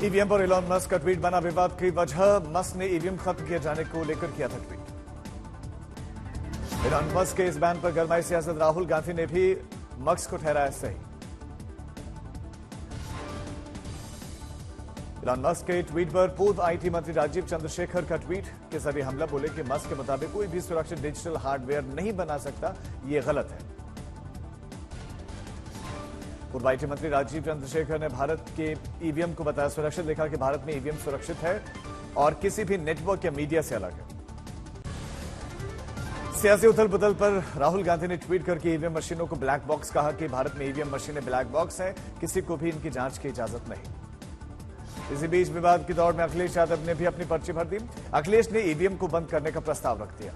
EVM पर Elon Musk का tweet बना विवाद की वजह। मस्क ने ईवीएम खत्म किए जाने को लेकर किया था ट्वीट। इलॉन मस्क के इस बयान पर गरमाई सियासत। राहुल गांधी ने भी मस्क को ठहराया सही। इलॉन मस्क के ट्वीट पर पूर्व आईटी मंत्री राजीव चंद्रशेखर का ट्वीट के जरिए हमला। बोले कि मस्क के मुताबिक कोई भी सुरक्षित डिजिटल हार्डवेयर नहीं बना सकता, ये गलत है। पूर्व आईटी मंत्री राजीव चंद्रशेखर ने भारत के ईवीएम को बताया सुरक्षित। लिखा कि भारत में ईवीएम सुरक्षित है और किसी भी नेटवर्क या मीडिया से अलग है। सियासी उथल पुथल पर राहुल गांधी ने ट्वीट करके ईवीएम मशीनों को ब्लैक बॉक्स कहा कि भारत में ईवीएम मशीनें ब्लैक बॉक्स हैं, किसी को भी इनकी जांच की इजाजत नहीं। इसी बीच विवाद की दौड़ में अखिलेश यादव ने भी अपनी पर्ची भर दी। अखिलेश ने ईवीएम को बंद करने का प्रस्ताव रख दिया।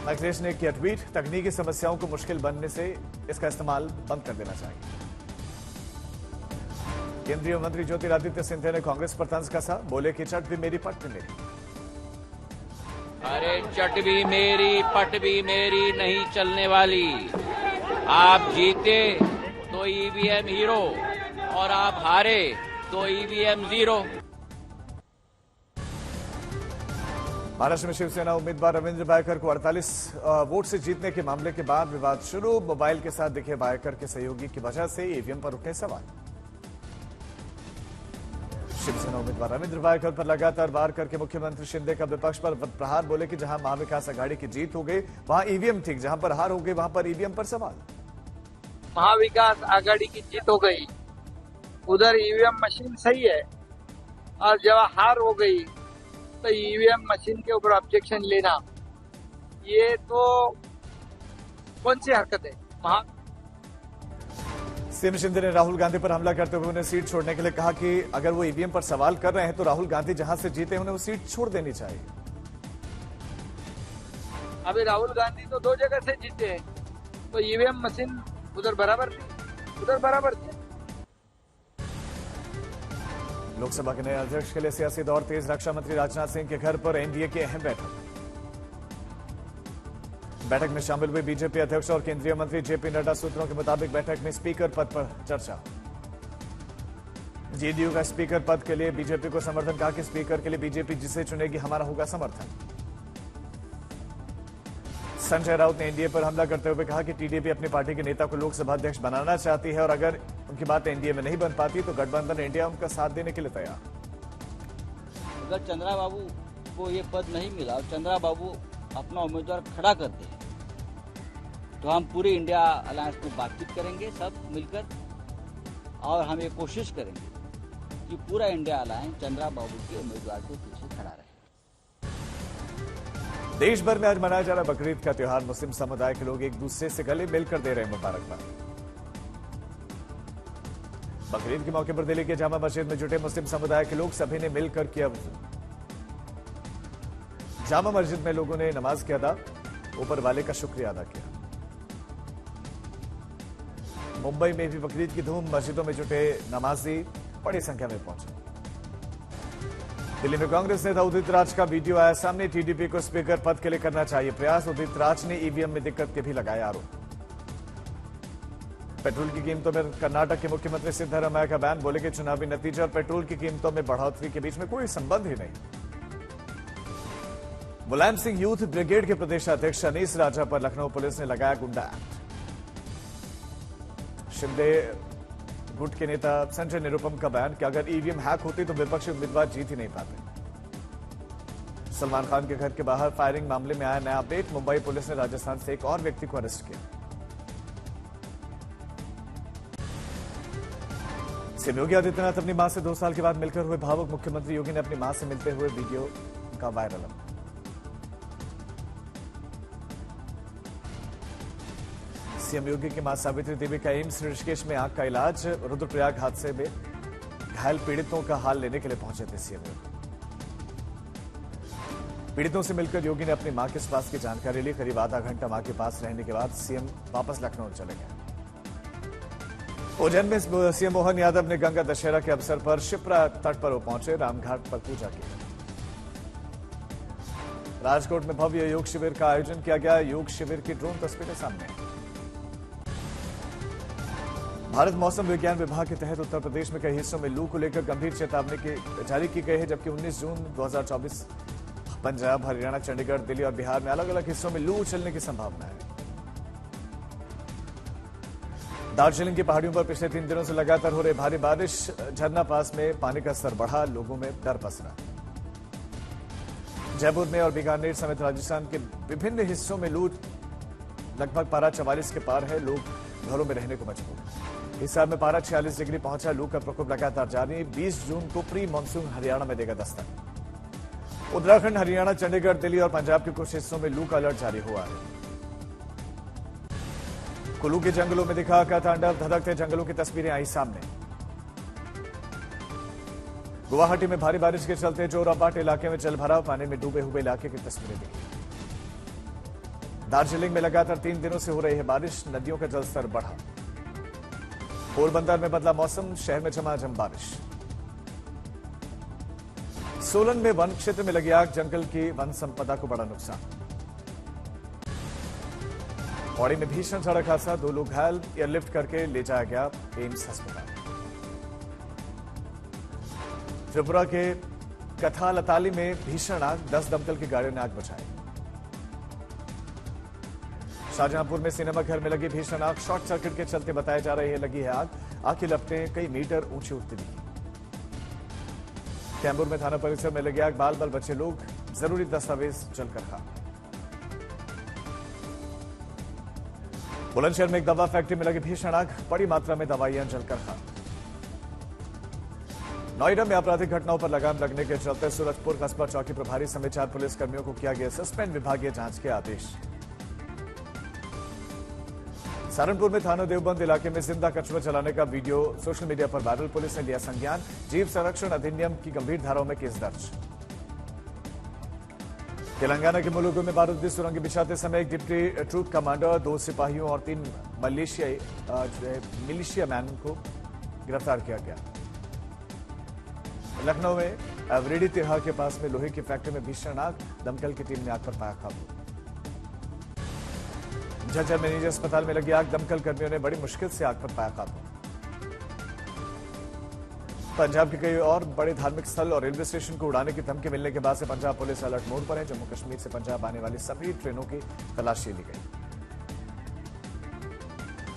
अखिलेश ने किया ट्वीट, तकनीकी समस्याओं को मुश्किल बनने से इसका इस्तेमाल बंद कर देना चाहिए। केंद्रीय मंत्री ज्योतिरादित्य सिंधिया ने कांग्रेस पर तंज कसा। बोले कि चट भी मेरी पट भी मेरी। अरे चट भी मेरी पट भी मेरी नहीं चलने वाली। आप जीते तो ईवीएम हीरो और आप हारे तो ईवीएम जीरो। महाराष्ट्र में शिवसेना उम्मीदवार रविंद्र भायकर को 48 वोट से जीतने के मामले के बाद विवाद शुरू। मोबाइल के साथ दिखे भायकर के सहयोगी की वजह से ईवीएम पर उठे सवाल। शिवसेना उम्मीदवार रविंद्र भायकर पर लगातार वार करके मुख्यमंत्री शिंदे का विपक्ष पर प्रहार। बोले कि जहां महाविकास आघाड़ी की जीत हो गई वहां ईवीएम ठीक, जहां पर हार हो गई वहां पर ईवीएम पर सवाल। महाविकास आघाड़ी की जीत हो गई, उधर ईवीएम मशीन सही है, और जब हार हो गई तो ईवीएम मशीन के ऊपर ऑब्जेक्शन लेना, ये तो कौन सी हरकत है। सीएम शिंदे ने राहुल गांधी पर हमला करते हुए उन्हें सीट छोड़ने के लिए कहा कि अगर वो ईवीएम पर सवाल कर रहे हैं तो राहुल गांधी जहां से जीते उन्हें वो सीट छोड़ देनी चाहिए। अभी राहुल गांधी तो 2 जगह से जीते हैं, तो ईवीएम मशीन उधर बराबर थी, उधर बराबर थी। लोकसभा के नए अध्यक्ष के लिए सियासी दौर तेज। रक्षा मंत्री राजनाथ सिंह के घर पर एनडीए की अहम बैठक में शामिल हुए बीजेपी अध्यक्ष और केंद्रीय मंत्री जेपी नड्डा। सूत्रों के मुताबिक बैठक में स्पीकर पद पर चर्चा। जेडीयू का स्पीकर पद के लिए बीजेपी को समर्थन। कहा कि स्पीकर के लिए बीजेपी जिसे चुनेगी हमारा होगा समर्थन। संजय राउत ने एनडीए पर हमला करते हुए कहा कि टीडीपी अपनी पार्टी के नेता को लोकसभा अध्यक्ष बनाना चाहती है और अगर उनकी बात एनडीए में नहीं बन पाती तो गठबंधन इंडिया उनका साथ देने के लिए तैयार। अगर चंद्रा बाबू को ये पद नहीं मिला और चंद्रा बाबू अपना उम्मीदवार खड़ा करते हैं तो हम पूरे इंडिया अलायंस में बातचीत करेंगे सब मिलकर, और हम ये कोशिश करेंगे कि पूरा इंडिया अलायंस चंद्रा बाबू के उम्मीदवार के पीछे खड़ा रहे। देश भर में आज मनाया जा रहा बकरीद का त्योहार। मुस्लिम समुदाय के लोग एक दूसरे से गले मिलकर दे रहे हैं मुबारकबाद। बकरीद के मौके पर दिल्ली के जामा मस्जिद में जुटे मुस्लिम समुदाय के लोग सभी ने मिलकर किया वुज़ू। जामा मस्जिद में लोगों ने नमाज के अदा, ऊपर वाले का शुक्रिया अदा किया। मुंबई में भी बकरीद की धूम। मस्जिदों में जुटे नमाजी बड़ी संख्या में पहुंचे। दिल्ली में कांग्रेस नेता उदित राज का वीडियो आया सामने। टीडीपी को स्पीकर पद के लिए करना चाहिए प्रयास। उदित राज ने ईवीएम में दिक्कत के भी लगाए आरोप। पेट्रोल की कीमतों में कर्नाटक के मुख्यमंत्री सिद्धरामैया का बयान। बोले कि चुनावी नतीजे और पेट्रोल की कीमतों में बढ़ोतरी के बीच में कोई संबंध ही नहीं। मुलायम सिंह यूथ ब्रिगेड के प्रदेश अध्यक्ष अनीस राजा पर लखनऊ पुलिस ने लगाया गुंडा एक्ट। शिंदे गुट के नेता संजय निरुपम का बयान कि अगर ईवीएम हैक होती तो विपक्षी उम्मीदवार जीत ही नहीं पाते। सलमान खान के घर के बाहर फायरिंग मामले में आया नया अपडेट। मुंबई पुलिस ने राजस्थान से एक और व्यक्ति को अरेस्ट किया। सीएम योगी आदित्यनाथ अपनी मां से 2 साल के बाद मिलकर हुए भावुक। मुख्यमंत्री योगी ने अपनी मां से मिलते हुए वीडियो का वायरल। सीएम योगी की मां सावित्री देवी का एम्स ऋषिकेश में आंख का इलाज। रुद्रप्रयाग हादसे में घायल पीड़ितों का हाल लेने के लिए पहुंचे थे सीएम योगी। पीड़ितों से मिलकर योगी ने अपनी मां के स्वास्थ्य की जानकारी ली। करीब आधा घंटा मां के पास रहने के बाद सीएम वापस लखनऊ चले गए। उज्जैन में सीएम मोहन यादव ने गंगा दशहरा के अवसर पर शिप्रा तट पर पहुंचे। रामघाट पर पूजा की। राजकोट में भव्य योग शिविर का आयोजन किया गया। योग शिविर की ड्रोन तस्वीरें सामने। भारत मौसम विज्ञान विभाग के तहत उत्तर प्रदेश में कई हिस्सों में लू को लेकर गंभीर चेतावनी जारी की गई है, जबकि 19 जून 2024 पंजाब, हरियाणा, चंडीगढ़, दिल्ली और बिहार में अलग अलग हिस्सों में लू चलने की संभावना है। दार्जिलिंग की पहाड़ियों पर पिछले 3 दिनों से लगातार हो रही भारी बारिश, झरना पास में पानी का स्तर बढ़ा, लोगों में डर पसरा। जयपुर में और बीकानेर समेत राजस्थान के विभिन्न हिस्सों में लू लगभग पारा 44 के पार है, लोग घरों में रहने को मजबूर। हिसार में पारा 46 डिग्री पहुंचा, लू का प्रकोप लगातार जारी। 20 जून को प्री मानसून हरियाणा में देगा दस्तक। उत्तराखंड, हरियाणा, चंडीगढ़, दिल्ली और पंजाब के कुछ हिस्सों में लू का अलर्ट जारी हुआ है। कुल्लू के जंगलों में दिखा का तांडव, धधकते जंगलों की तस्वीरें आई सामने। गुवाहाटी में भारी बारिश के चलते जोराबाट इलाके में जलभराव, पानी में डूबे हुए इलाके की तस्वीरें दिखी। दार्जिलिंग में लगातार 3 दिनों से हो रही है बारिश, नदियों का जलस्तर बढ़ा। पोरबंदर में बदला मौसम, शहर में झमाझम बारिश। सोलन में वन क्षेत्र में लगी आग, जंगल की वन संपदा को बड़ा नुकसान। पौड़ी में भीषण सड़क हादसा, 2 लोग घायल, एयरलिफ्ट करके ले जाया गया एम्स अस्पताल। त्रिपुरा के कथालताली में भीषण आग, 10 दमकल की गाड़ियों ने आग बुझाई। शाहजहांपुर में सिनेमा घर में लगी भीषण आग, शॉर्ट सर्किट के चलते बताया जा रही है लगी है आग। आग की लपटें कई मीटर ऊंची उठती दिखी। कैमूर में थाना परिसर में लगी आग, बाल बाल बचे लोग, जरूरी दस्तावेज जलकर खाक। बुलंदशहर में एक दवा फैक्ट्री में लगी भीषण आग, बड़ी मात्रा में दवाइयां जलकर खाक। नोएडा में आपराधिक घटनाओं पर लगाम लगने के चलते सूरजपुर कस्बा चौकी प्रभारी समेत 4 पुलिसकर्मियों को किया गया सस्पेंड, विभागीय जांच के आदेश। सहारनपुर में थाना देवबंद इलाके में जिंदा कछुआ चलाने का वीडियो सोशल मीडिया पर वायरल, पुलिस ने लिया संज्ञान, जीव संरक्षण अधिनियम की गंभीर धाराओं में केस दर्ज। तेलंगाना के मुलुगु में बारूदी सुरंग बिछाते समय एक डिप्टी ट्रूप कमांडर, 2 सिपाहियों और 3 मिलिशिया मैन को गिरफ्तार किया गया। लखनऊ में अवरेडी तिरहा के पास में लोहे की फैक्ट्री में भीषण आग, दमकल की टीम ने आग पर पाया काबू। झज्जर में निजी अस्पताल में लगी आग, दमकल कर्मियों ने बड़ी मुश्किल से आग पर पाया काबू। पंजाब के कई और बड़े धार्मिक स्थल और रेलवे स्टेशन को उड़ाने की धमकी मिलने के बाद से पंजाब पुलिस अलर्ट मोड पर है। जम्मू कश्मीर से पंजाब आने वाली सभी ट्रेनों की तलाशी ली गई।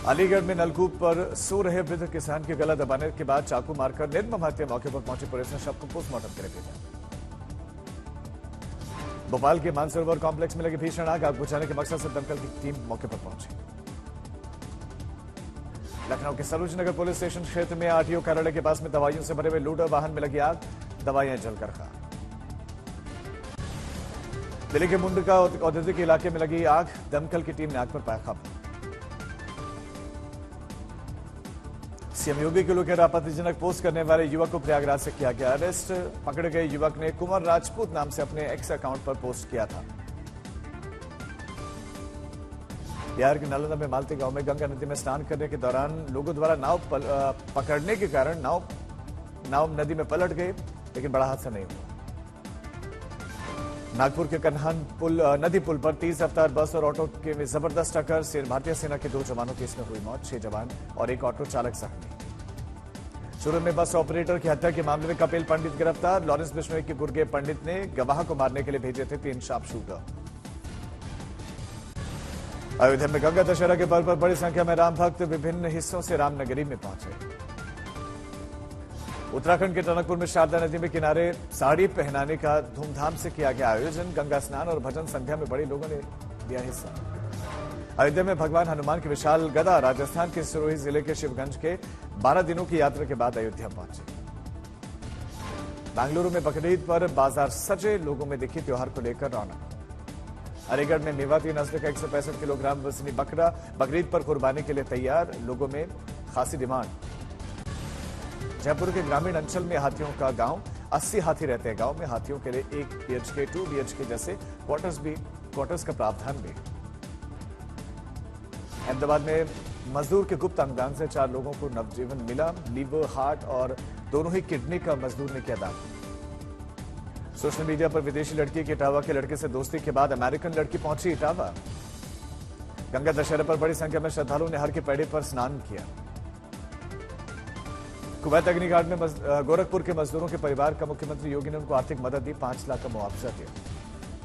अलीगढ़ में नलकूप पर सो रहे वृद्ध किसान के गला दबाने के बाद चाकू मारकर निर्मम हत्या, मौके पर पहुंची पुलिस ने शव को पोस्टमार्टम के लिए भेजा। भोपाल के मानसरोवर कॉम्प्लेक्स में लगी भीषण आग, बुझाने के मकसद से दमकल की टीम मौके पर पहुंची। लखनऊ के सरोजनगर पुलिस स्टेशन क्षेत्र में आरटीओ कार्यालय के पास में दवाइयों से भरे हुए लोडर वाहन में लगी आग, दवाइयां जलकर खाक। दिल्ली के मुंडका औद्योगिक इलाके में लगी आग, दमकल की टीम ने आग पर पाया काबू। सीएम योगी को लेकर आपत्तिजनक पोस्ट करने वाले युवक को प्रयागराज से किया गया अरेस्ट। पकड़े गए युवक ने कुंवर राजपूत नाम से अपने एक्स अकाउंट पर पोस्ट किया था। बिहार के नालंदा में मालती गांव में गंगा नदी में स्नान करने के दौरान लोगों द्वारा नाव पकड़ने के कारण नाव नदी में पलट गई, लेकिन बड़ा हादसा नहीं हुआ। नागपुर के कन्हान नदी पुल पर 30 रफ्तार बस और ऑटो के जबरदस्त टक्कर, भारतीय सेना के 2 जवानों की इसमें हुई मौत, 6 जवान और एक ऑटो चालक जख्मी। सूरत में बस ऑपरेटर की हत्या के मामले में कपिल पंडित गिरफ्तार। लॉरेंस बिश्नोई के गुर्गे पंडित ने गवाह को मारने के लिए भेजे थे 3 शार्प शूटर। अयोध्या में गंगा दशहरा के पर्व पर बड़ी संख्या में राम भक्त विभिन्न हिस्सों से रामनगरी में पहुंचे। उत्तराखंड के टनकपुर में शारदा नदी में किनारे साड़ी पहनाने का धूमधाम से किया गया आयोजन, गंगा स्नान और भजन संध्या में बड़े लोगों ने लिया हिस्सा। अयोध्या में भगवान हनुमान की विशाल गदा राजस्थान के सिरोही जिले के शिवगंज के 12 दिनों की यात्रा के बाद अयोध्या पहुंची। बेंगलुरु में बकरीद पर बाजार सजे, लोगों में दिखी त्योहार को लेकर रौनक। अलीगढ़ में मेवाती नस्ल का 165 किलोग्राम वजनी बकरा बकरीद पर कुर्बानी के लिए तैयार, लोगों में खासी डिमांड। जयपुर के ग्रामीण अंचल में हाथियों का गांव, 80 हाथी रहते हैं गांव में। हाथियों के लिए 1 BHK 2 BHK जैसे क्वार्टर्स का प्रावधान भी। अहमदाबाद में मजदूर के गुप्त अंगदान से 4 लोगों को नवजीवन मिला। लीवर, हार्ट और दोनों ही किडनी का मजदूर ने किया दान। सोशल मीडिया पर विदेशी लड़की की इटावा के लड़के से दोस्ती के बाद अमेरिकन लड़की पहुंची इटावा। गंगा दशहरे पर बड़ी संख्या में श्रद्धालुओं ने हर की पैड़ी पर स्नान किया। कुवैत अग्निकांड में गोरखपुर के मजदूरों के परिवार का मुख्यमंत्री योगी ने उनको आर्थिक मदद दी, 5 लाख का मुआवजा दिया।